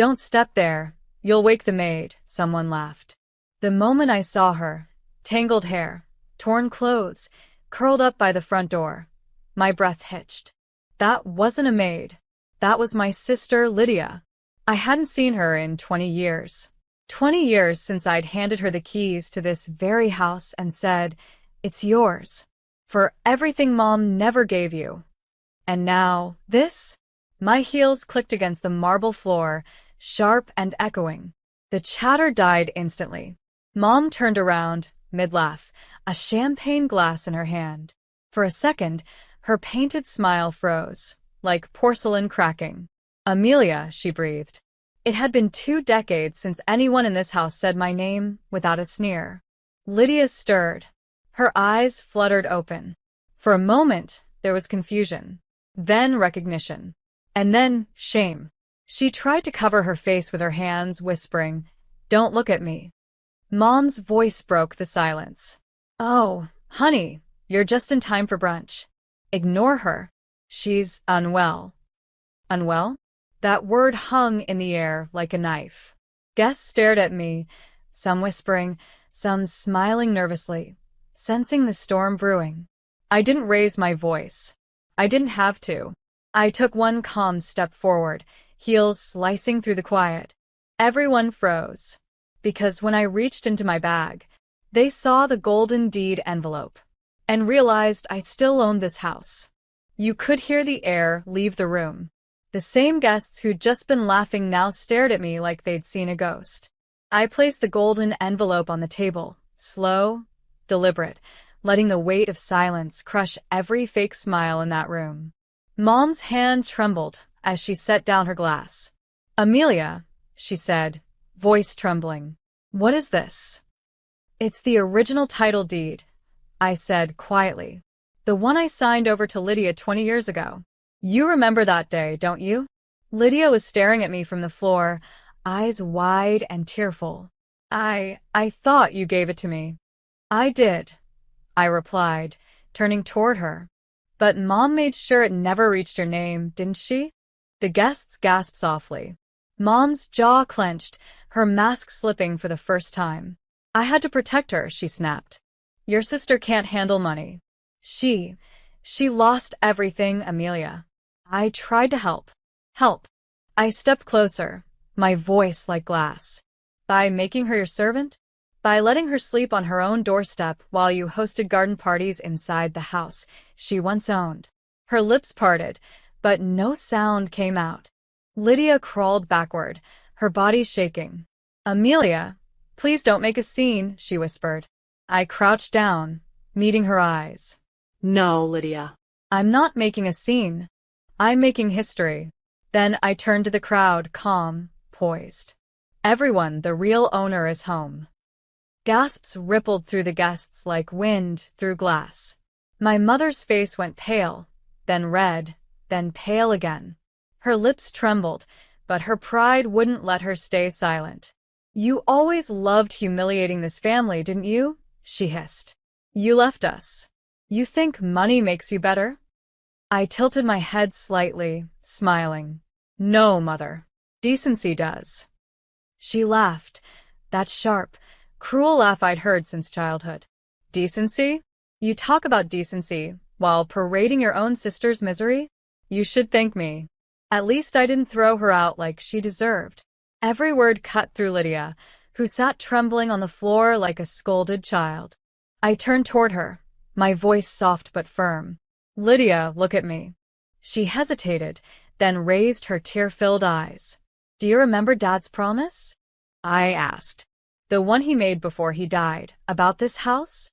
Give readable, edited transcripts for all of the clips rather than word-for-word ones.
Don't step there. You'll wake the maid, someone laughed. The moment I saw her, tangled hair, torn clothes, curled up by the front door, my breath hitched. That wasn't a maid. That was my sister, Lydia. I hadn't seen her in 20 years. 20 years since I'd handed her the keys to this very house and said, "It's yours. For everything Mom never gave you." And now, this? My heels clicked against the marble floor, sharp and echoing. The chatter died instantly. Mom turned around, mid-laugh, a champagne glass in her hand. For a second, her painted smile froze, like porcelain cracking. "Amelia," she breathed. It had been 2 decades since anyone in this house said my name without a sneer. Lydia stirred. Her eyes fluttered open. For a moment, there was confusion, then recognition, and then shame. She tried to cover her face with her hands, whispering, "Don't look at me." Mom's voice broke the silence. "Oh, honey, you're just in time for brunch. Ignore her. She's unwell." Unwell? That word hung in the air like a knife. Guests stared at me, some whispering, some smiling nervously, sensing the storm brewing. I didn't raise my voice. I didn't have to. I took one calm step forward, heels slicing through the quiet. Everyone froze, because when I reached into my bag, they saw the golden deed envelope and realized I still owned this house. You could hear the air leave the room. The same guests who'd just been laughing now stared at me like they'd seen a ghost. I placed the golden envelope on the table, slow, deliberate, letting the weight of silence crush every fake smile in that room. Mom's hand trembled as she set down her glass. "Amelia," she said, voice trembling. "What is this?" "It's the original title deed," I said quietly. "The one I signed over to Lydia 20 years ago. You remember that day, don't you?" Lydia was staring at me from the floor, eyes wide and tearful. I thought you gave it to me." "I did," I replied, turning toward her. "But Mom made sure it never reached your name, didn't she?" The guests gasped softly. Mom's jaw clenched, her mask slipping for the first time. "I had to protect her," she snapped. "Your sister can't handle money. She lost everything, Amelia." I tried to help. Help. I stepped closer, my voice like glass. "By making her your servant? By letting her sleep on her own doorstep while you hosted garden parties inside the house she once owned." Her lips parted, but no sound came out. Lydia crawled backward, her body shaking. "Amelia, please don't make a scene," she whispered. I crouched down, meeting her eyes. "No, Lydia." "I'm not making a scene. I'm making history." Then I turned to the crowd, calm, poised. "Everyone, the real owner is home." Gasps rippled through the guests like wind through glass. My mother's face went pale, then red, then pale again. Her lips trembled, but her pride wouldn't let her stay silent. "You always loved humiliating this family, didn't you?" she hissed. "You left us. You think money makes you better?" I tilted my head slightly, smiling. "No, Mother. Decency does." She laughed, that sharp, cruel laugh I'd heard since childhood. "Decency? You talk about decency while parading your own sister's misery? You should thank me. At least I didn't throw her out like she deserved." Every word cut through Lydia, who sat trembling on the floor like a scolded child. I turned toward her, my voice soft but firm. "Lydia, look at me." She hesitated, then raised her tear-filled eyes. "Do you remember Dad's promise?" I asked. "The one he made before he died, about this house?"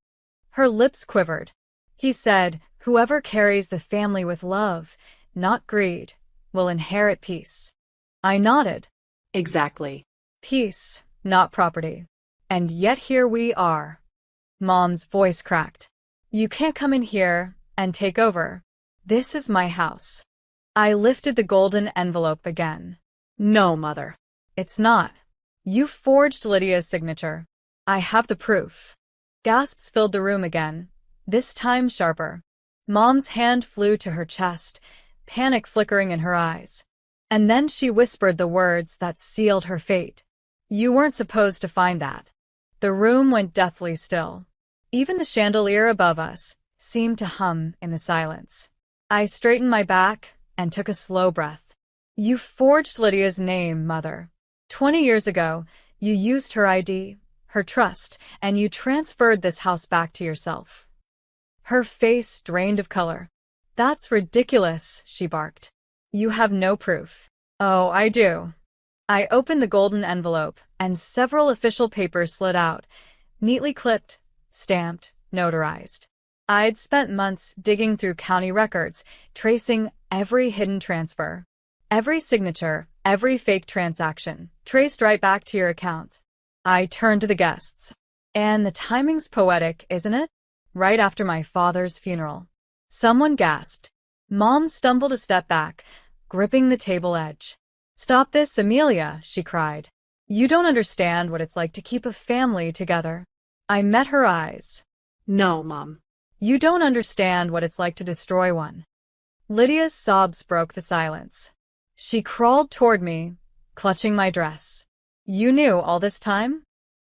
Her lips quivered. "He said, whoever carries the family with love, not greed, will inherit peace." I nodded. "Exactly. Peace, not property. And yet here we are." Mom's voice cracked. "You can't come in here and take over. This is my house." I lifted the golden envelope again. "No, Mother." "It's not. You forged Lydia's signature. I have the proof." Gasps filled the room again, this time sharper. Mom's hand flew to her chest, panic flickering in her eyes. And then she whispered the words that sealed her fate. You weren't supposed to find that. The room went deathly still. Even the chandelier above us seemed to hum in the silence. I straightened my back and took a slow breath. You forged Lydia's name, Mother. 20 years ago, you used her ID, her trust, and you transferred this house back to yourself. Her face drained of color. That's ridiculous, she barked. You have no proof. Oh, I do. I opened the golden envelope, and several official papers slid out, neatly clipped, stamped, notarized. I'd spent months digging through county records, tracing every hidden transfer. Every signature, every fake transaction, traced right back to your account. I turned to the guests. And the timing's poetic, isn't it? Right after my father's funeral. Someone gasped. Mom stumbled a step back, gripping the table edge. Stop this, Amelia, she cried. You don't understand what it's like to keep a family together. I met her eyes. No, Mom. You don't understand what it's like to destroy one. Lydia's sobs broke the silence. She crawled toward me, clutching my dress. You knew all this time?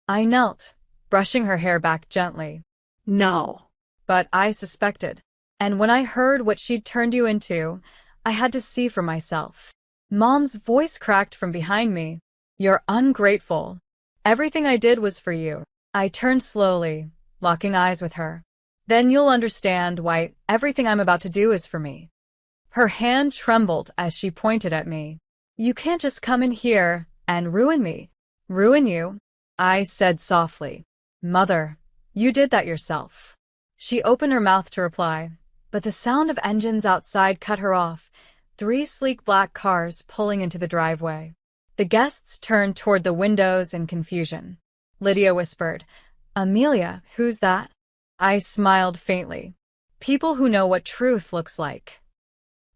I knelt, brushing her hair back gently. No. But I suspected. And when I heard what she'd turned you into, I had to see for myself. Mom's voice cracked from behind me. You're ungrateful. Everything I did was for you. I turned slowly, locking eyes with her. Then you'll understand why everything I'm about to do is for me. Her hand trembled as she pointed at me. You can't just come in here and ruin me. Ruin you? I said softly. Mother, you did that yourself. She opened her mouth to reply, but the sound of engines outside cut her off, 3 sleek black cars pulling into the driveway. The guests turned toward the windows in confusion. Lydia whispered, Amelia, who's that? I smiled faintly. People who know what truth looks like.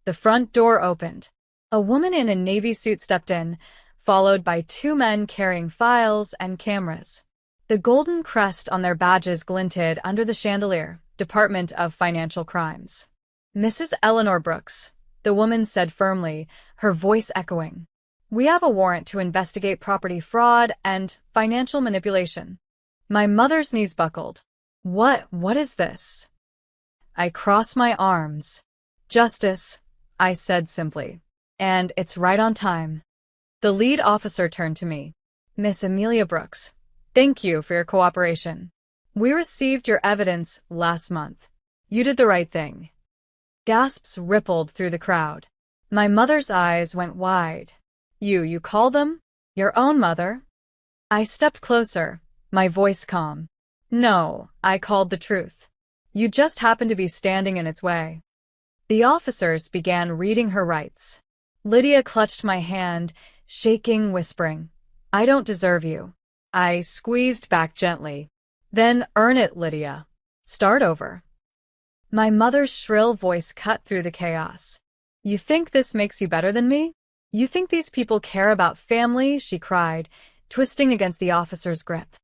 The front door opened. A woman in a navy suit stepped in, followed by 2 men carrying files and cameras. The golden crest on their badges glinted under the chandelier. Department of Financial Crimes. Mrs. Eleanor Brooks, the woman said firmly, her voice echoing. We have a warrant to investigate property fraud and financial manipulation. My mother's knees buckled. What is this? I crossed my arms. Justice, I said simply. And it's right on time. The lead officer turned to me. Miss Amelia Brooks, thank you for your cooperation. We received your evidence last month. You did the right thing. Gasps rippled through the crowd. My mother's eyes went wide. You call them? Your own mother? I stepped closer, my voice calm. No, I called the truth. You just happened to be standing in its way. The officers began reading her rights. Lydia clutched my hand, shaking, whispering, I don't deserve you. I squeezed back gently. Then earn it, Lydia. Start over. My mother's shrill voice cut through the chaos. You think this makes you better than me? You think these people care about family? She cried, twisting against the officer's grip.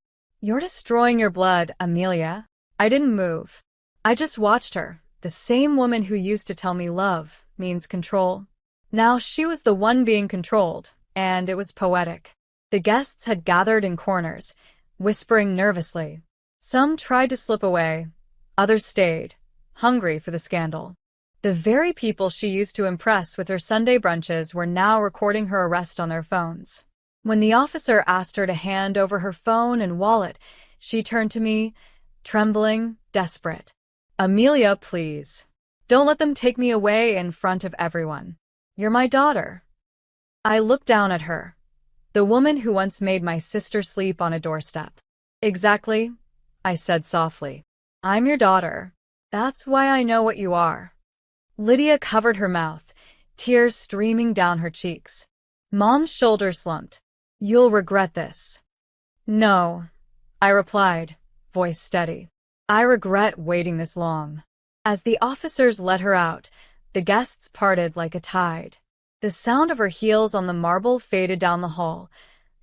You're destroying your blood, Amelia. I didn't move. I just watched her, the same woman who used to tell me love means control. Now she was the one being controlled, and it was poetic. The guests had gathered in corners, whispering nervously. Some tried to slip away, others stayed, hungry for the scandal. The very people she used to impress with her Sunday brunches were now recording her arrest on their phones. When the officer asked her to hand over her phone and wallet, she turned to me, trembling, desperate. Amelia, please. Don't let them take me away in front of everyone. You're my daughter. I looked down at her, the woman who once made my sister sleep on a doorstep. Exactly, I said softly. I'm your daughter. That's why I know what you are. Lydia covered her mouth, tears streaming down her cheeks. Mom's shoulders slumped. You'll regret this. No, I replied, voice steady. I regret waiting this long. As the officers let her out, the guests parted like a tide. The sound of her heels on the marble faded down the hall,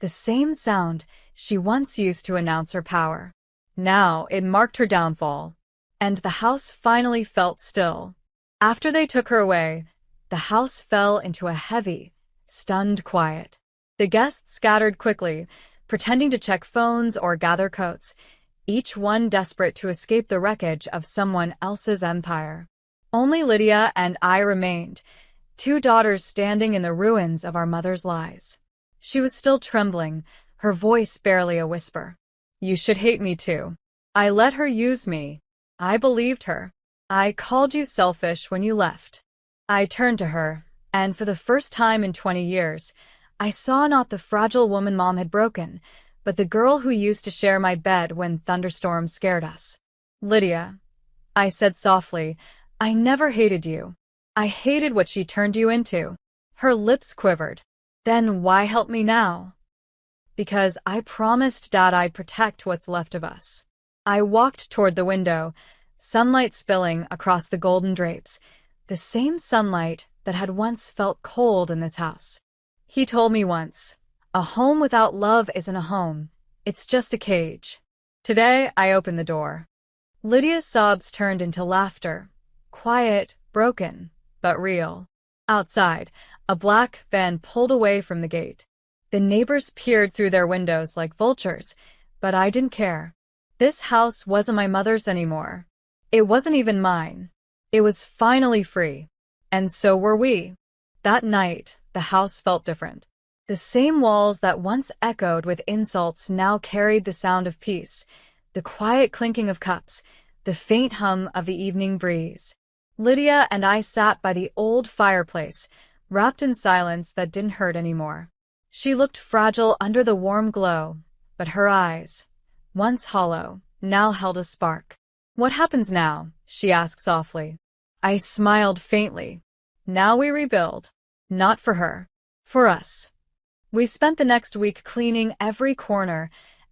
the same sound she once used to announce her power. Now it marked her downfall, and the house finally felt still. After they took her away, the house fell into a heavy, Stunned quiet. The guests scattered quickly, pretending to check phones or gather coats, each one desperate to escape the wreckage of someone else's empire. Only Lydia and I remained, two daughters standing in the ruins of our mother's lies. She was still trembling, her voice barely a whisper. You should hate me too. I let her use me. I believed her. I called you selfish when you left. I turned to her, and for the first time in 20 years, I saw not the fragile woman Mom had broken, but the girl who used to share my bed when thunderstorms scared us. Lydia, I said softly, I never hated you. I hated what she turned you into. Her lips quivered. Then why help me now? Because I promised Dad I'd protect what's left of us. I walked toward the window, sunlight spilling across the golden drapes, the same sunlight that had once felt cold in this house. He told me once, a home without love isn't a home, it's just a cage. Today, I opened the door. Lydia's sobs turned into laughter, quiet, broken, but real. Outside, a black van pulled away from the gate. The neighbors peered through their windows like vultures, but I didn't care. This house wasn't my mother's anymore. It wasn't even mine. It was finally free. And so were we. That night, the house felt different. The same walls that once echoed with insults now carried the sound of peace, the quiet clinking of cups, the faint hum of the evening breeze. Lydia and I sat by the old fireplace, wrapped in silence that didn't hurt anymore. She looked fragile under the warm glow, but her eyes, once hollow, now held a spark. What happens now? She asked softly. I smiled faintly. Now we rebuild. Not for her. For us. We spent the next week cleaning every corner,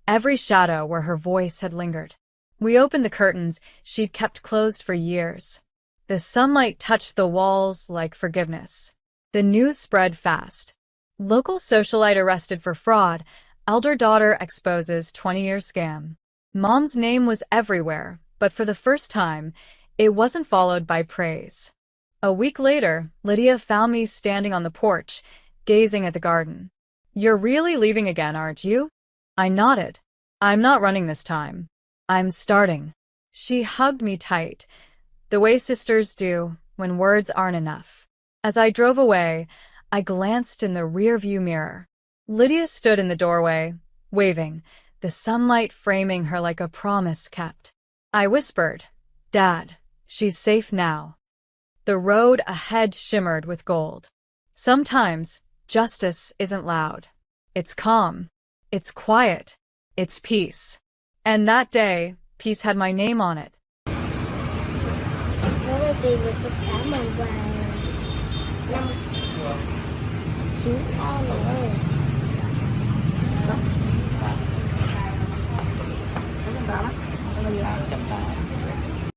every shadow where her voice had lingered. We opened the curtains she'd kept closed for years. The sunlight touched the walls like forgiveness. The news spread fast. Local socialite arrested for fraud. Elder daughter exposes 20-year scam. Mom's name was everywhere, but for the first time, it wasn't followed by praise. A week later, Lydia found me standing on the porch, gazing at the garden. You're really leaving again, aren't you? I nodded. I'm not running this time. I'm starting. She hugged me tight, the way sisters do when words aren't enough. As I drove away, I glanced in the rearview mirror. Lydia stood in the doorway, waving, the sunlight framing her like a promise kept. I whispered, Dad, she's safe now. The road ahead shimmered with gold. Sometimes, justice isn't loud. It's calm. It's quiet. It's peace. And that day, peace had my name on it. Chị